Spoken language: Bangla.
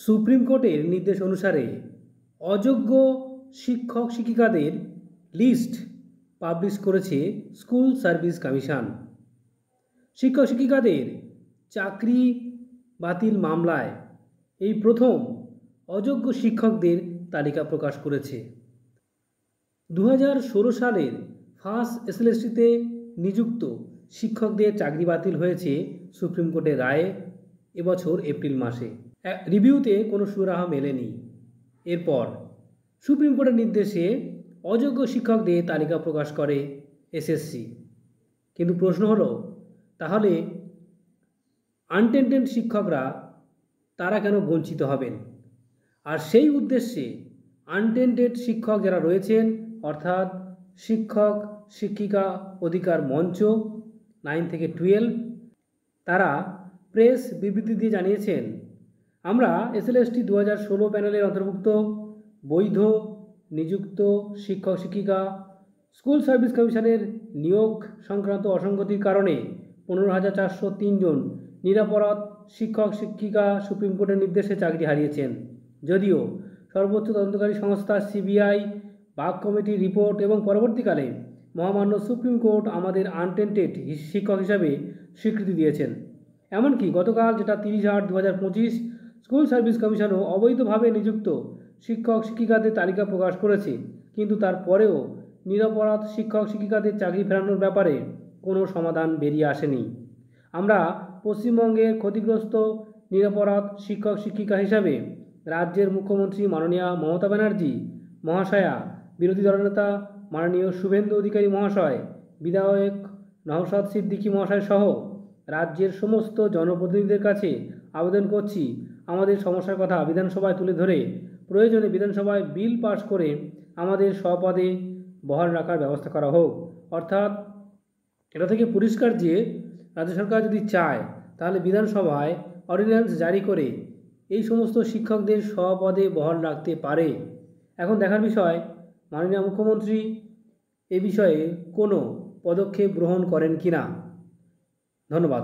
সুপ্রিম কোর্টের নির্দেশ অনুসারে অযোগ্য শিক্ষক শিক্ষিকাদের লিস্ট পাবলিশ করেছে স্কুল সার্ভিস কমিশন। শিক্ষক শিক্ষিকাদের চাকরি বাতিল মামলায় এই প্রথম অযোগ্য শিক্ষকদের তালিকা প্রকাশ করেছে। 2016 সালের ফার্স্ট এসএলএসটিতে নিযুক্ত শিক্ষকদের চাকরি বাতিল হয়েছে সুপ্রিম কোর্টের রায়ে এবছর এপ্রিল মাসে। রিভিউতে কোনো সুরাহা মেলেনি। এরপর সুপ্রিম কোর্টের নির্দেশে অযোগ্য শিক্ষকদের তালিকা প্রকাশ করে এসএসসি। কিন্তু প্রশ্ন হলো, তাহলে আনটেন্টেড শিক্ষকরা তারা কেন বঞ্চিত হবেন? আর সেই উদ্দেশ্যে আনটেন্টেড শিক্ষক যারা রয়েছেন, অর্থাৎ শিক্ষক শিক্ষিকা অধিকার মঞ্চ 9 থেকে 12, তারা প্রেস বিবৃতি দিয়ে জানিয়েছেন, আমরা এসএলএসটি 2016 প্যানেলের অন্তর্ভুক্ত বৈধ নিযুক্ত শিক্ষক শিক্ষিকা স্কুল সার্ভিস কমিশনের নিয়োগ সংক্রান্ত অসঙ্গতির কারণে 15,403 জন নিরপরাধ শিক্ষক শিক্ষিকা সুপ্রিম কোর্টের নির্দেশে চাকরি হারিয়েছেন। যদিও সর্বোচ্চ তদন্তকারী সংস্থা সিবিআই, বাগ কমিটির রিপোর্ট এবং পরবর্তীকালে মহামান্য সুপ্রিম কোর্ট আমাদের আনটেন্টেড শিক্ষক হিসাবে স্বীকৃতি দিয়েছেন। এমনকি গতকাল, যেটা 30/8/2025, স্কুল সার্ভিস কমিশনও অবৈধভাবে নিযুক্ত শিক্ষক শিক্ষিকাদের তালিকা প্রকাশ করেছে। কিন্তু তারপরেও নিরপরাধ শিক্ষক শিক্ষিকাদের চাকরি ফেরানোর ব্যাপারে কোনো সমাধান বেরিয়ে আসেনি। আমরা পশ্চিমবঙ্গের ক্ষতিগ্রস্ত নিরপরাধ শিক্ষক শিক্ষিকা হিসাবে রাজ্যের মুখ্যমন্ত্রী মাননীয়া মমতা ব্যানার্জি মহাশয়া, বিরোধী দলনেতা মাননীয় শুভেন্দু অধিকারী মহাশয়, বিধায়ক নওশাদ সিদ্দিকী মহাশয় সহ রাজ্যের সমস্ত জনপ্রতিনিধিদের কাছে আবেদন করছি, আমাদের সমস্যার কথা বিধানসভায় তুলে ধরে প্রয়োজনে বিধানসভায় বিল পাস করে আমাদের স্বপদে বহাল রাখার ব্যবস্থা করা হোক। অর্থাৎ এটা থেকে পরিষ্কার যে রাজ্য সরকার যদি চায় তাহলে বিধানসভায় অর্ডিন্যান্স জারি করে এই সমস্ত শিক্ষকদের স্বপদে বহাল রাখতে পারে। এখন দেখার বিষয় মাননীয় মুখ্যমন্ত্রী এ বিষয়ে কোনো পদক্ষেপ গ্রহণ করেন কিনা। ধন্যবাদ।